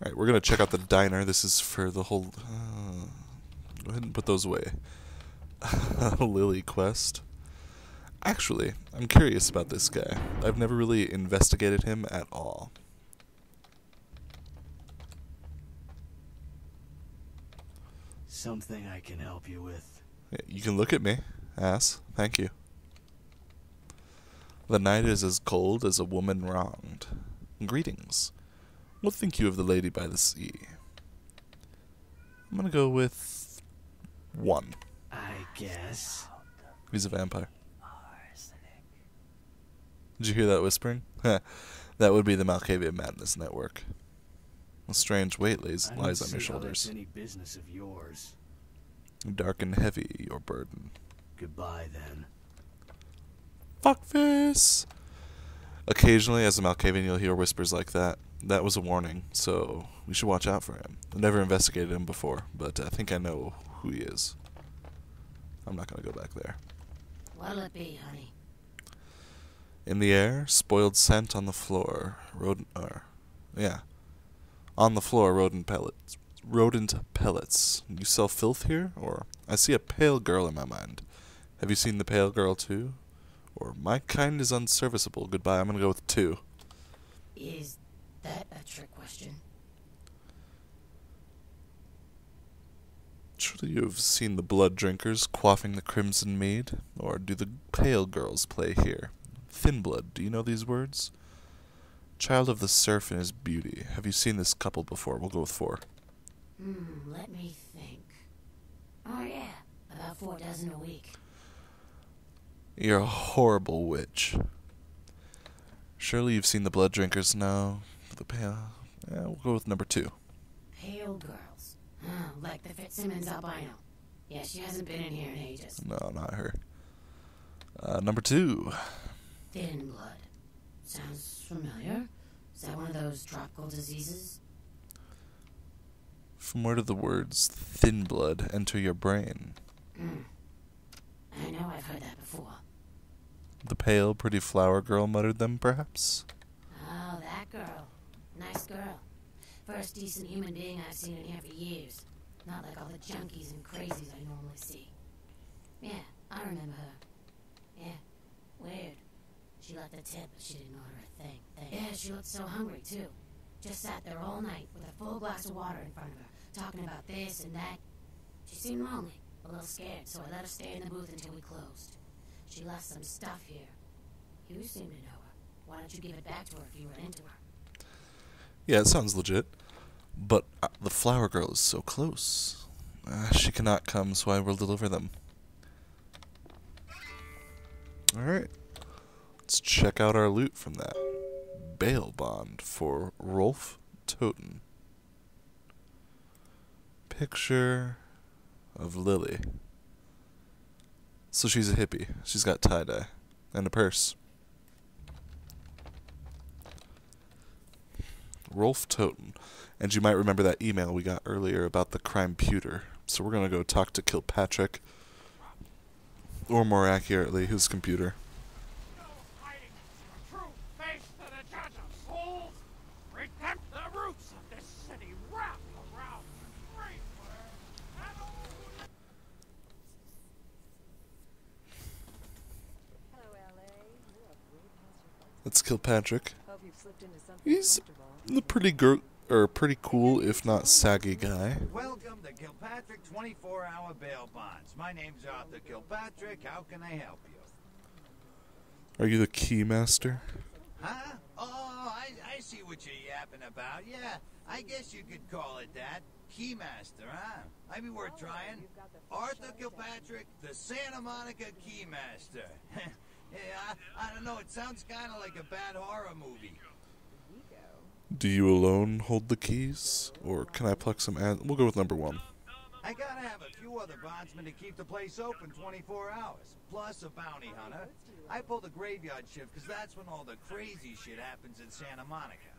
Alright, we're gonna check out the diner. This is for the whole... go ahead and put those away. Lily quest. Actually, I'm curious about this guy. I've never really investigated him at all. Something I can help you with. You can look at me, ass. Thank you. The night is as cold as a woman wronged. Greetings. What think you of the lady by the sea? I'm gonna go with 1. I guess. He's a vampire. Did you hear that whispering? That would be the Malkavian Madness Network. A strange weight lies on your shoulders. Any business of yours. Dark and heavy, your burden. Goodbye, then. Fuckface! Occasionally, as a Malkavian, you'll hear whispers like that. That was a warning, so we should watch out for him. I've never investigated him before, but I think I know who he is. I'm not gonna go back there. What'll it be, honey? In the air, spoiled scent on the floor. On the floor, rodent pellets. Rodent pellets. You sell filth here? Or, I see a pale girl in my mind. Have you seen the pale girl too? Or, my kind is unserviceable. Goodbye, I'm gonna go with 2. Is that a trick question? Surely you have seen the blood drinkers quaffing the crimson mead? Or do the pale girls play here? Thin blood, do you know these words? Child of the surf and his beauty. Have you seen this couple before? We'll go with 4. Let me think. Oh yeah, about 4 dozen a week. You're a horrible witch. Surely you've seen the blood drinkers? No. The pale... Yeah, we'll go with number 2. Pale girls. Oh, like the Fitzsimmons albino. Yeah, she hasn't been in here in ages. No, not her. Number 2. Thin blood. Sounds familiar. Is that one of those tropical diseases? From where do the words thin blood enter your brain? I know I've heard that before. The pale, pretty flower girl muttered them, perhaps? Oh, that girl. Nice girl. First decent human being I've seen in here for years. Not like all the junkies and crazies I normally see. Yeah, I remember her. Yeah, weird. She left a tip, but she didn't order a thing. Yeah, she looked so hungry, too. Just sat there all night with a full glass of water in front of her, talking about this and that. She seemed lonely, a little scared, so I let her stay in the booth until we closed. She left some stuff here. You seem to know her. Why don't you give it back to her if you run into her? Yeah, it sounds legit. But the flower girl is so close. She cannot come, so I will deliver them. Alright. Let's check out our loot from that. Bail bond for Rolf Toten. Picture of Lily. So she's a hippie. She's got tie-dye. And a purse. Rolf Toten. And you might remember that email we got earlier about the crime pewter. So we're gonna go talk to Kilpatrick. Or more accurately, his computer. Let's kill Patrick. He's a pretty cool, if not saggy guy. Welcome to Kilpatrick 24-hour bail bonds. My name's Arthur Kilpatrick. How can I help you? Are you the keymaster? Huh? Oh, I see what you're yapping about. Yeah, I guess you could call it that. Keymaster, huh? Might be worth trying. Arthur Kilpatrick, the Santa Monica Keymaster. Yeah, I don't know. It sounds kind of like a bad horror movie. Do you alone hold the keys? Or can I pluck some ads? We'll go with number 1. I gotta have a few other bondsmen to keep the place open 24 hours. Plus a bounty hunter. I pull the graveyard shift because that's when all the crazy shit happens in Santa Monica.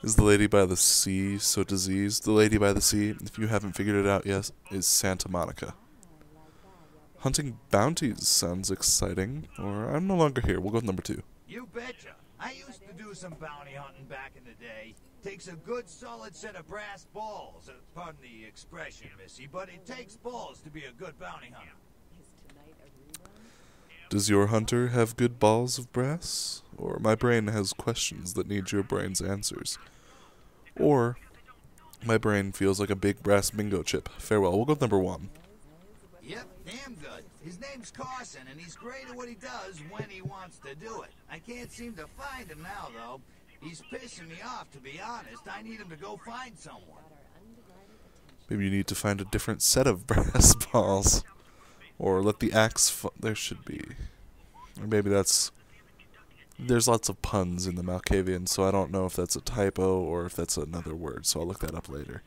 Is the lady by the sea so diseased? The lady by the sea, if you haven't figured it out yet, is Santa Monica. Hunting bounties sounds exciting. Or I'm no longer here. We'll go with number 2. You You betcha. I used to do some bounty hunting back in the day. Takes a good solid set of brass balls. Pardon the expression, Missy, but it takes balls to be a good bounty hunter. Does your hunter have good balls of brass? Or my brain has questions that need your brain's answers? Or my brain feels like a big brass bingo chip. Farewell. We'll go with number 1. Yep, damn good. His name's Carson, and he's great at what he does when he wants to do it. I can't seem to find him now, though. He's pissing me off, to be honest. I need him to go find someone. Maybe you need to find a different set of brass balls. Or let the axe there should be. Or maybe that's... There's lots of puns in the Malkavian, so I don't know if that's a typo or if that's another word, so I'll look that up later.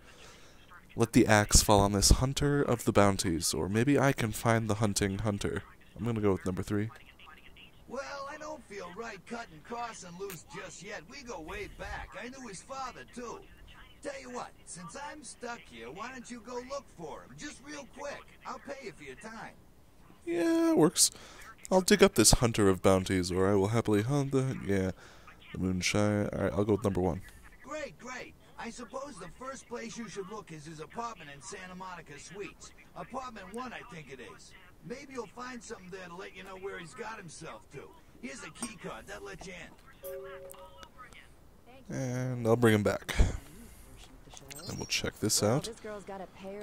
Let the axe fall on this hunter of the bounties, or maybe I can find the hunting hunter. I'm gonna go with number 3. Well, I don't feel right cutting Carson loose just yet. We go way back. I knew his father, too. Tell you what, since I'm stuck here, why don't you go look for him? Just real quick. I'll pay you for your time. Yeah, it works. I'll dig up this hunter of bounties, or I will happily hunt the... Yeah, the moonshine. Alright, I'll go with number 1. Great, great. I suppose the first place you should look is his apartment in Santa Monica Suites. Apartment 1, I think it is. Maybe you'll find something there to let you know where he's got himself to. Here's a key card. That'll let you in. And I'll bring him back. And we'll check this out.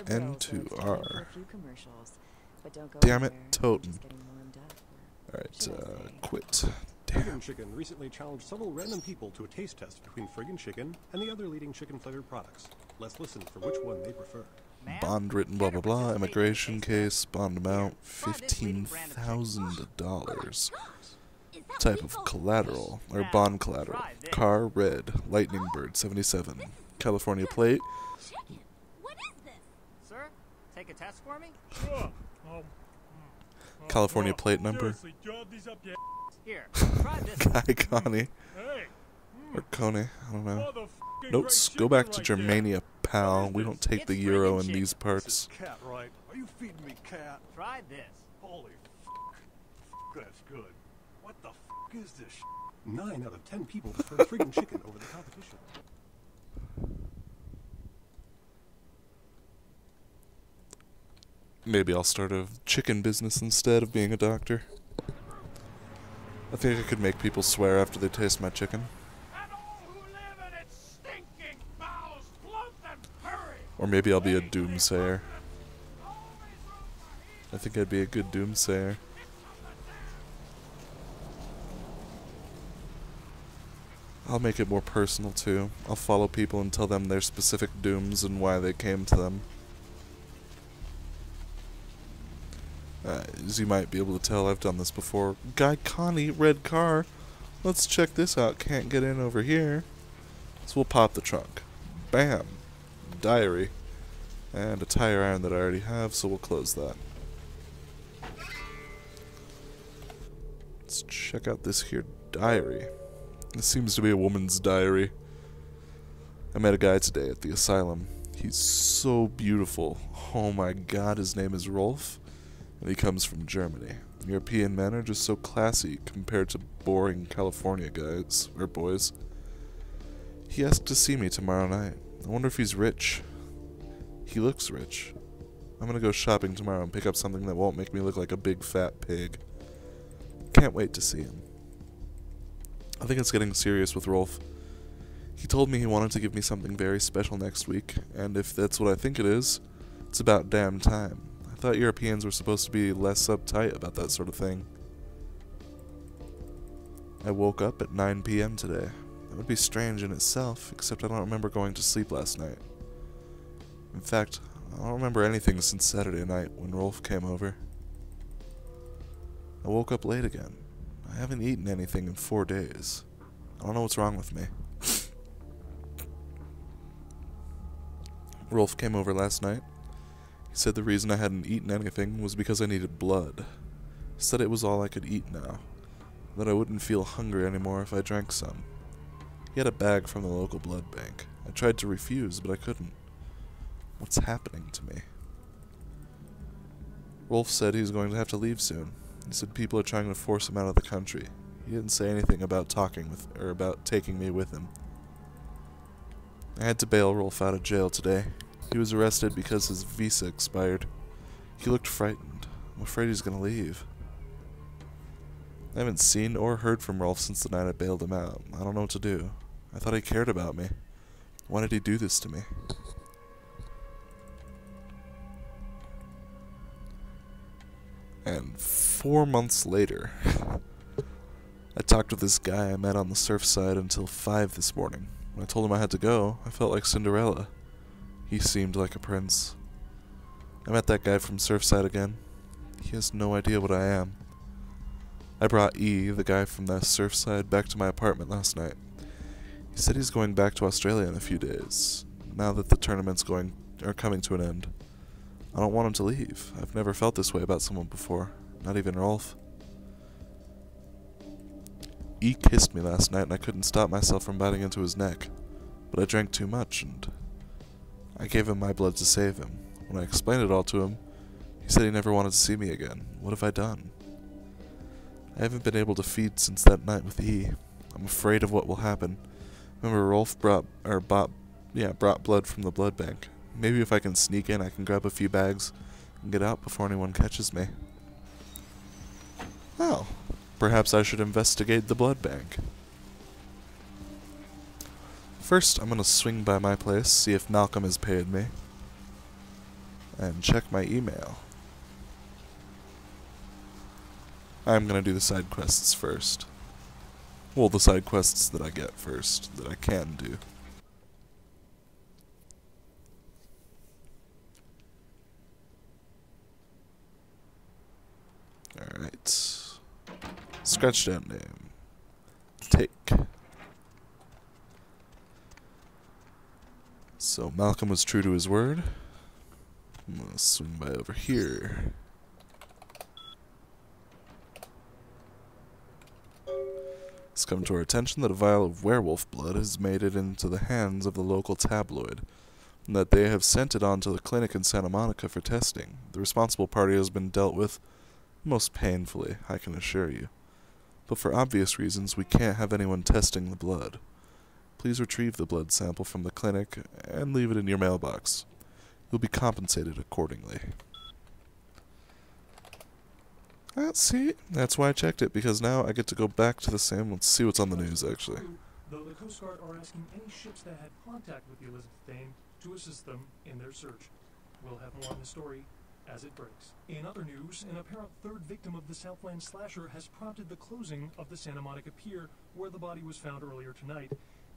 N2R. Damn it, Totem. Alright, quit. Damn. Friggin' Chicken recently challenged several random people to a taste test between Friggin' Chicken and the other leading chicken-flavored products. Let's listen for which one they prefer. Bond written blah blah blah, immigration case, bond amount $15,000. Type of collateral, or bond collateral. Car red, lightning bird 77. California plate. What is this? Sir, take a test for me? Sure. California plate number. Here, try this. Guy Connie. Hey. Or Coney, I don't know. Notes, go back to Germania, pal. We don't take the euro in these parts. Cat, right? Are you feeding me cat? Try this. Holy that's good. What the is this 9 out of 10 people prefer Friggin' Chicken over the competition. Maybe I'll start a chicken business instead of being a doctor. I think I could make people swear after they taste my chicken. Or maybe I'll be a doomsayer. I think I'd be a good doomsayer. I'll make it more personal too. I'll follow people and tell them their specific dooms and why they came to them. As you might be able to tell, I've done this before. Guy Connie, red car. Let's check this out. Can't get in over here. So we'll pop the trunk. Bam. Diary. And a tire iron that I already have, so we'll close that. Let's check out this here diary. This seems to be a woman's diary. I met a guy today at the asylum. He's so beautiful. Oh my god, his name is Rolf. And he comes from Germany. European men are just so classy compared to boring California guys, or boys. He asked to see me tomorrow night. I wonder if he's rich. He looks rich. I'm gonna go shopping tomorrow and pick up something that won't make me look like a big fat pig. Can't wait to see him. I think it's getting serious with Rolf. He told me he wanted to give me something very special next week, and if that's what I think it is, it's about damn time. I thought Europeans were supposed to be less uptight about that sort of thing. I woke up at 9 p.m. today. That would be strange in itself, except I don't remember going to sleep last night. In fact, I don't remember anything since Saturday night when Rolf came over. I woke up late again. I haven't eaten anything in 4 days. I don't know what's wrong with me. Rolf came over last night. He said the reason I hadn't eaten anything was because I needed blood. He said it was all I could eat now. That I wouldn't feel hungry anymore if I drank some. He had a bag from the local blood bank. I tried to refuse, but I couldn't. What's happening to me? Rolf said he's going to have to leave soon. He said people are trying to force him out of the country. He didn't say anything about taking me with him. I had to bail Rolf out of jail today. He was arrested because his visa expired. He looked frightened. I'm afraid he's gonna leave. I haven't seen or heard from Rolf since the night I bailed him out. I don't know what to do. I thought he cared about me. Why did he do this to me? And 4 months later, I talked with this guy I met on the Surfside until 5 this morning. When I told him I had to go, I felt like Cinderella. He seemed like a prince. I met that guy from Surfside again. He has no idea what I am. I brought E, the guy from the Surfside, back to my apartment last night. He said he's going back to Australia in a few days, now that the tournament's coming to an end. I don't want him to leave. I've never felt this way about someone before, not even Rolf. E kissed me last night and I couldn't stop myself from biting into his neck, but I drank too much and I gave him my blood to save him. When I explained it all to him, he said he never wanted to see me again. What have I done? I haven't been able to feed since that night with E. I'm afraid of what will happen. Remember, Rolf brought blood from the blood bank. Maybe if I can sneak in, I can grab a few bags and get out before anyone catches me. Oh, perhaps I should investigate the blood bank. First, I'm gonna swing by my place, see if Malcolm has paid me, and check my email. I'm gonna do the side quests first. Well, the side quests that I get first, that I can do. Alright. Scratched out name. Take. So Malcolm was true to his word. I'm gonna swing by over here. It's come to our attention that a vial of werewolf blood has made it into the hands of the local tabloid, and that they have sent it on to the clinic in Santa Monica for testing. The responsible party has been dealt with most painfully, I can assure you. But for obvious reasons, we can't have anyone testing the blood. Please retrieve the blood sample from the clinic and leave it in your mailbox. You'll be compensated accordingly. See, that's why I checked it, because now I get to go back to the same. Let's see what's on the news, actually. Though the Coast Guard are asking any ships that had contact with the Elizabeth Dane to assist them in their search. We'll have more on the story as it breaks. In other news, an apparent third victim of the Southland slasher has prompted the closing of the Santa Monica Pier, where the body was found earlier tonight.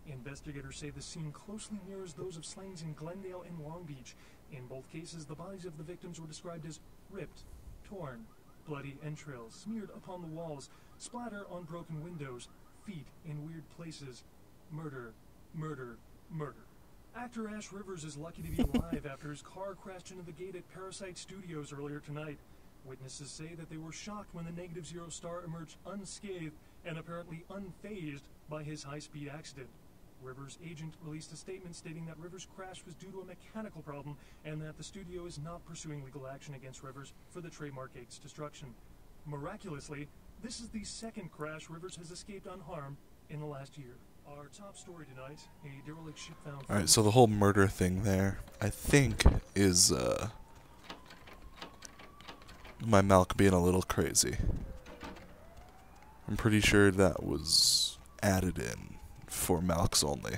Investigators say the scene closely mirrors those of slayings in Glendale and Long Beach. In both cases, the bodies of the victims were described as ripped, torn, bloody entrails smeared upon the walls, splatter on broken windows, feet in weird places. Murder, murder, murder. Actor Ash Rivers is lucky to be alive after his car crashed into the gate at Parasite Studios earlier tonight. Witnesses say that they were shocked when the Negative Zero star emerged unscathed and apparently unfazed by his high-speed accident. Rivers' agent released a statement stating that Rivers' crash was due to a mechanical problem and that the studio is not pursuing legal action against Rivers for the trademark gate's destruction. Miraculously, this is the second crash Rivers has escaped unharmed in the last year. Our top story tonight, a derelict ship found... Alright, so the whole murder thing there, I think, is, my Malk being a little crazy. I'm pretty sure that was added in for Malks only.